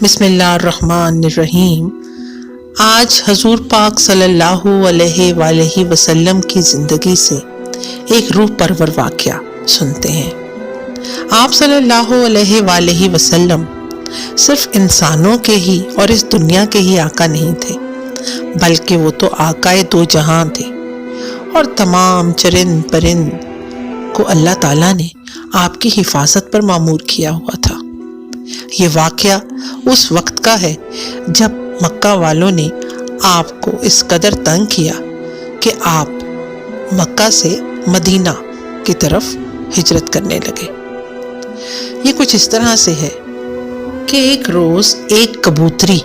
بسم اللہ الرحمن الرحیم۔ آج حضور پاک صلی اللہ علیہ وآلہ وسلم کی زندگی سے ایک روح پرور واقعہ سنتے ہیں۔ آپ صلی اللہ علیہ وآلہ وسلم صرف انسانوں کے ہی اور اس دنیا کے ہی آقا نہیں تھے، بلکہ وہ تو آقائے دو جہاں تھے، اور تمام چرند پرند کو اللہ تعالیٰ نے آپ کی حفاظت پر مامور کیا ہوا تھا۔ یہ واقعہ اس وقت کا ہے جب مکہ والوں نے آپ کو اس قدر تنگ کیا کہ آپ مکہ سے مدینہ کی طرف ہجرت کرنے لگے۔ یہ کچھ اس طرح سے ہے کہ ایک روز ایک کبوتری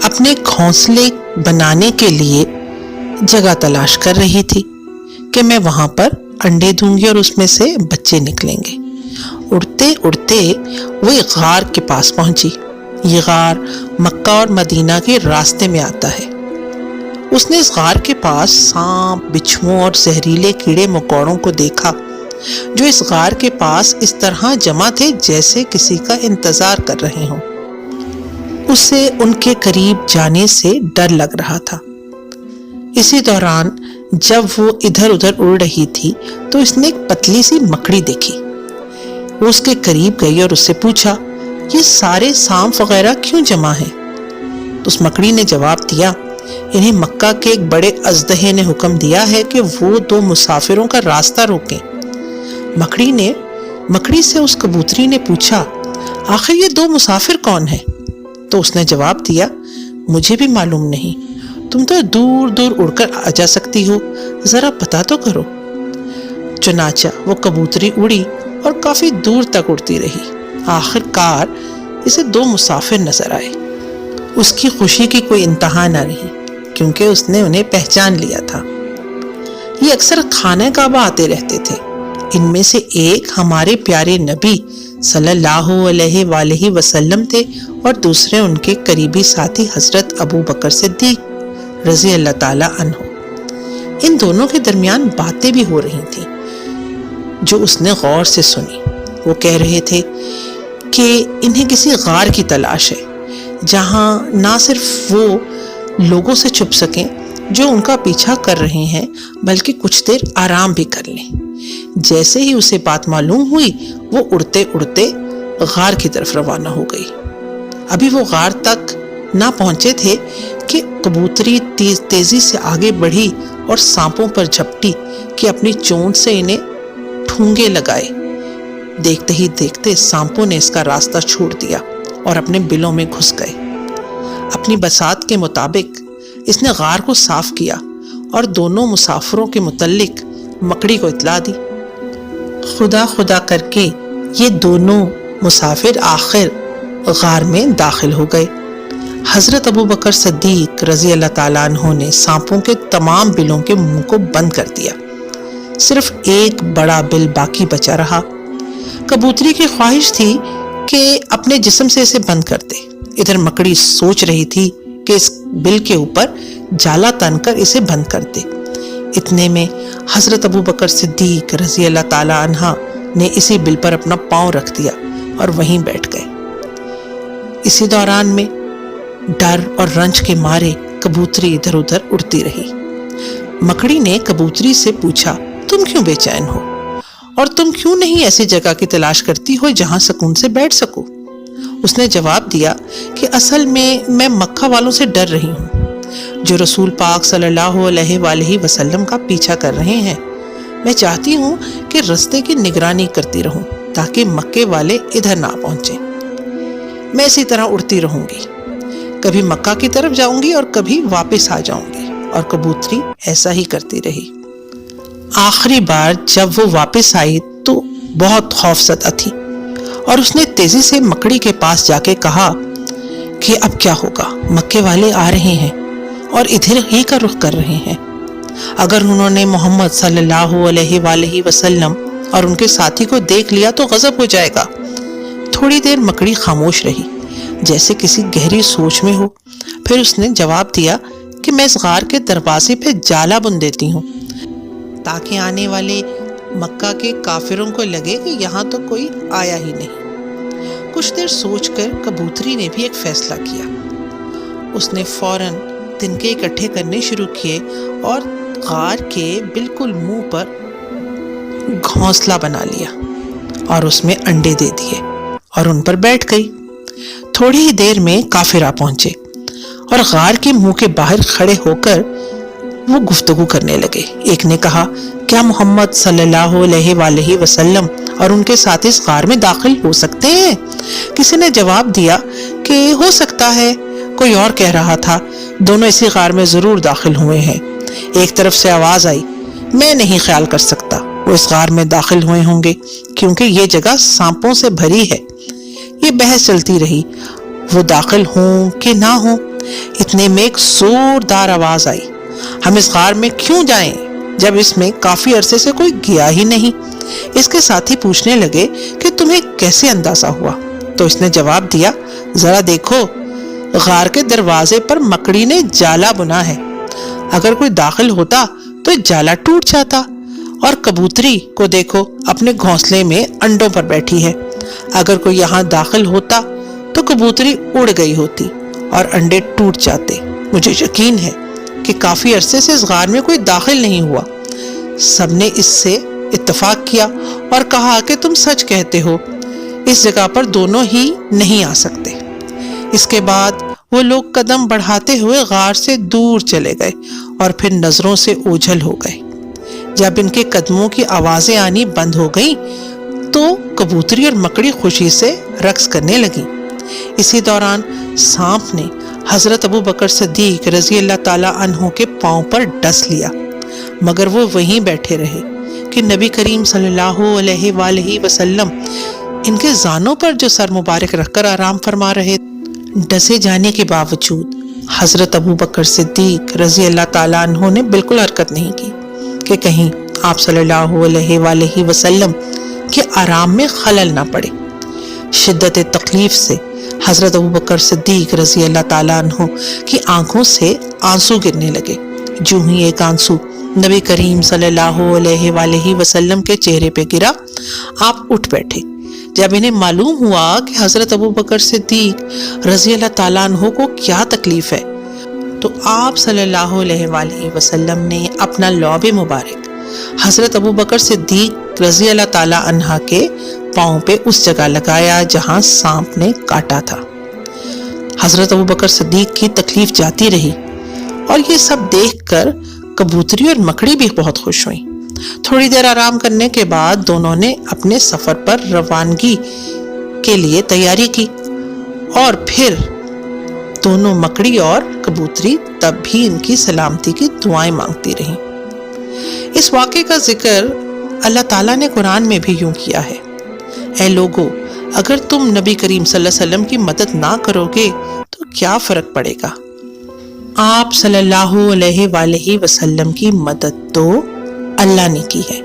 اپنے گھونسلے بنانے کے لیے جگہ تلاش کر رہی تھی کہ میں وہاں پر انڈے دوں گی اور اس میں سے بچے نکلیں گے۔ اڑتے اڑتے وہ ایک غار کے پاس پہنچی۔ یہ غار مکہ اور مدینہ کے راستے میں آتا ہے۔ اس نے اس غار کے پاس سانپ، بچھوؤں اور زہریلے کیڑے مکوڑوں کو دیکھا جو اس غار کے پاس اس طرح جمع تھے جیسے کسی کا انتظار کر رہے ہوں۔ اسے ان کے قریب جانے سے ڈر لگ رہا تھا۔ اسی دوران جب وہ ادھر ادھر اڑ رہی تھی تو اس نے ایک پتلی سی مکڑی دیکھی۔ وہ اس کے قریب گئی اور اس سے پوچھا، یہ سارے سانپ وغیرہ کیوں جمع ہیں؟ تو اس مکڑی نے جواب دیا، انہیں مکہ کے ایک بڑے اژدہے نے حکم دیا ہے کہ وہ دو مسافروں کا راستہ روکیں۔ مکڑی سے اس کبوتری نے پوچھا، آخر یہ دو مسافر کون ہیں؟ تو اس نے جواب دیا، مجھے بھی معلوم نہیں، تم تو دور دور اڑ کر آ جا سکتی ہو، ذرا پتا تو کرو۔ چنانچہ وہ کبوتری اڑی اور کافی دور تک اڑتی رہی۔ آخر کار اسے دو مسافر نظر آئے۔ اس کی خوشی کی کوئی انتہا نہ رہی کیونکہ اس نے انہیں پہچان لیا تھا۔ یہ اکثر خانہ کعبہ آتے رہتے تھے۔ ان میں سے ایک ہمارے پیارے نبی صلی اللہ علیہ وآلہ وسلم تھے اور دوسرے ان کے قریبی ساتھی حضرت ابو بکر صدیق رضی اللہ تعالی عنہ۔ ان دونوں کے درمیان باتیں بھی ہو رہی تھیں جو اس نے غور سے سنی۔ وہ کہہ رہے تھے کہ انہیں کسی غار کی تلاش ہے جہاں نہ صرف وہ لوگوں سے چھپ سکیں جو ان کا پیچھا کر رہے ہیں بلکہ کچھ دیر آرام بھی کر لیں۔ جیسے ہی اسے بات معلوم ہوئی وہ اڑتے اڑتے غار کی طرف روانہ ہو گئی۔ ابھی وہ غار تک نہ پہنچے تھے کہ کبوتری تیزی سے آگے بڑھی اور سانپوں پر جھپٹی کہ اپنی چونچ سے انہیں ٹھونگے لگائے۔ دیکھتے ہی دیکھتے سانپوں نے اس کا راستہ چھوڑ دیا اور اپنے بلوں میں گھس گئے۔ اپنی بساط کے مطابق اس نے غار کو صاف کیا اور دونوں مسافروں کے متعلق مکڑی کو اطلاع دی۔ خدا خدا کر کے یہ دونوں مسافر آخر غار میں داخل ہو گئے۔ حضرت ابو بکر صدیق رضی اللہ تعالیٰ عنہ نے سانپوں کے تمام بلوں کے منہ کو بند کر دیا، صرف ایک بڑا بل باقی بچا رہا۔ کبوتری کی خواہش تھی کہ اپنے جسم سے اسے بند کر دے۔ ادھر مکڑی سوچ رہی تھی کہ اس بل کے اوپر جالا تن کر اسے بند کر دے۔ اتنے میں حضرت ابو بکر صدیق رضی اللہ تعالی عنہ نے اسی بل پر اپنا پاؤں رکھ دیا اور وہیں بیٹھ گئے۔ اسی دوران میں ڈر اور رنج کے مارے کبوتری ادھر ادھر اڑتی رہی۔ مکڑی نے کبوتری سے پوچھا، تم کیوں بے چین ہو اور تم کیوں نہیں ایسی جگہ کی تلاش کرتی ہو جہاں سکون سے بیٹھ سکو؟ اس نے جواب دیا کہ اصل میں مکہ والوں سے ڈر رہی ہوں جو رسول پاک صلی اللہ علیہ وآلہ وسلم کا پیچھا کر رہے ہیں۔ میں چاہتی ہوں کہ رستے کی نگرانی کرتی رہوں تاکہ مکے والے ادھر نہ پہنچیں۔ میں اسی طرح اڑتی رہوں گی، کبھی مکہ کی طرف جاؤں گی اور کبھی واپس آ جاؤں گی۔ اور کبوتری ایسا ہی کرتی رہی۔ آخری بار جب وہ واپس آئی تو بہت خوف زدہ تھی اور اس نے تیزی سے مکڑی کے پاس جا کے کہا کہ اب کیا ہوگا؟ مکے والے آ رہے ہیں اور ادھر ہی کا رخ کر رہے ہیں۔ اگر انہوں نے محمد صلی اللہ علیہ وآلہ وسلم اور ان کے ساتھی کو دیکھ لیا تو غضب ہو جائے گا۔ تھوڑی دیر مکڑی خاموش رہی جیسے کسی گہری سوچ میں ہو، پھر اس نے جواب دیا کہ میں اس غار کے دروازے پہ جالا بن دیتی ہوں تاکہ آنے والے مکہ کے کافروں کو لگے کہ یہاں تو کوئی آیا ہی نہیں۔ کچھ دیر سوچ کر کبوتری نے بھی ایک فیصلہ کیا۔ اس نے فوراً تنکے اکٹھے کرنے شروع کیے اور غار کے بالکل منہ پر گھونسلہ بنا لیا اور اس میں انڈے دے دیے اور ان پر بیٹھ گئی۔ تھوڑی ہی دیر میں کافر آ پہنچے اور غار کے منہ کے باہر کھڑے ہو کر وہ گفتگو کرنے لگے۔ ایک نے کہا، کیا محمد صلی اللہ علیہ وآلہ وسلم اور ان کے ساتھ اس غار میں داخل ہو سکتے ہیں؟ کسی نے جواب دیا کہ ہو سکتا ہے۔ کوئی اور کہہ رہا تھا، دونوں اسی غار میں ضرور داخل ہوئے ہیں۔ ایک طرف سے آواز آئی، میں نہیں خیال کر سکتا وہ اس غار میں داخل ہوئے ہوں گے، کیونکہ یہ جگہ سانپوں سے بھری ہے۔ یہ بحث چلتی رہی، وہ داخل ہوں کہ نہ ہوں۔ اتنے میں ایک زوردار آواز آئی، ہم اس غار میں کیوں جائیں جب اس میں کافی عرصے سے کوئی گیا ہی نہیں؟ اس کے ساتھی پوچھنے لگے کہ تمہیں کیسے اندازہ ہوا؟ تو اس نے جواب دیا، ذرا دیکھو، غار کے دروازے پر مکڑی نے جالا بنا ہے، اگر کوئی داخل ہوتا تو جالا ٹوٹ جاتا۔ اور کبوتری کو دیکھو، اپنے گھونسلے میں انڈوں پر بیٹھی ہے، اگر کوئی یہاں داخل ہوتا تو کبوتری اڑ گئی ہوتی اور انڈے ٹوٹ جاتے۔ مجھے یقین ہے کہ کافی عرصے سے اس غار میں کوئی داخل نہیں ہوا۔ سب نے اس سے اتفاق کیا اور کہا کہ تم سچ کہتے ہو، اس جگہ پر دونوں ہی نہیں آ سکتے۔ اس کے بعد وہ لوگ قدم بڑھاتے ہوئے غار سے دور چلے گئے اور پھر نظروں سے اوجھل ہو گئے۔ جب ان کے قدموں کی آوازیں آنی بند ہو گئیں تو کبوتری اور مکڑی خوشی سے رقص کرنے لگیں۔ اسی دوران سانپ نے حضرت ابو بکر صدیق رضی اللہ تعالیٰ عنہ کے پاؤں پر ڈس لیا، مگر وہ وہیں بیٹھے رہے کہ نبی کریم صلی اللہ علیہ وآلہ وسلم ان کے زانوں پر جو سر مبارک رکھ کر آرام فرما رہے۔ ڈسے جانے کے باوجود حضرت ابو بکر صدیق رضی اللہ تعالیٰ عنہ نے بالکل حرکت نہیں کی کہ کہیں آپ صلی اللہ علیہ وآلہ وسلم کے آرام میں خلل نہ پڑے۔ شدت تکلیف سے حضرت ابو بکر صدیق رضی اللہ تعالیٰ عنہ کی آنکھوں سے آنسو گرنے لگے۔ جو ہی ایک آنسو نبی کریم صلی اللہ علیہ وآلہ وسلم کے چہرے پہ گرا، آپ اٹھ بیٹھے۔ جب انہیں معلوم ہوا کہ حضرت ابو بکر صدیق رضی اللہ تعالیٰ عنہ کو کیا تکلیف ہے، تو آپ صلی اللہ علیہ وآلہ وسلم نے اپنا لعب مبارک حضرت ابو بکر صدیق رضی اللہ تعالیٰ عنہ کے پاؤں پہ اس جگہ لگایا جہاں سانپ نے کاٹا تھا۔ حضرت ابو بکر صدیق کی تکلیف جاتی رہی اور یہ سب دیکھ کر کبوتری اور مکڑی بھی بہت خوش ہوئیں۔ تھوڑی دیر آرام کرنے کے بعد دونوں نے اپنے سفر پر روانگی کے لیے تیاری کی اور پھر دونوں مکڑی اور کبوتری تب بھی ان کی سلامتی کی دعائیں مانگتی رہیں۔ اس واقعے کا ذکر اللہ تعالیٰ نے قرآن میں بھی یوں کیا ہے، اے لوگو، اگر تم نبی کریم صلی اللہ علیہ وسلم کی مدد نہ کرو گے تو کیا فرق پڑے گا؟ آپ صلی اللہ علیہ وآلہ وسلم کی مدد تو اللہ نے کی ہے۔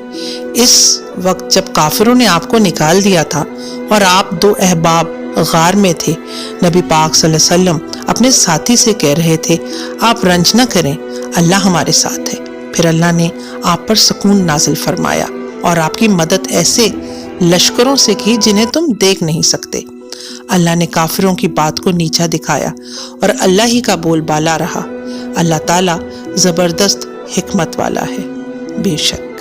اس وقت جب کافروں نے آپ کو نکال دیا تھا اور آپ دو احباب غار میں تھے، نبی پاک صلی اللہ علیہ وسلم اپنے ساتھی سے کہہ رہے تھے، آپ رنج نہ کریں، اللہ ہمارے ساتھ ہے۔ پھر اللہ نے آپ پر سکون نازل فرمایا اور آپ کی مدد ایسے لشکروں سے کی جنہیں تم دیکھ نہیں سکتے۔ اللہ نے کافروں کی بات کو نیچا دکھایا اور اللہ ہی کا بول بالا رہا۔ اللہ تعالیٰ زبردست حکمت والا ہے، بے شک۔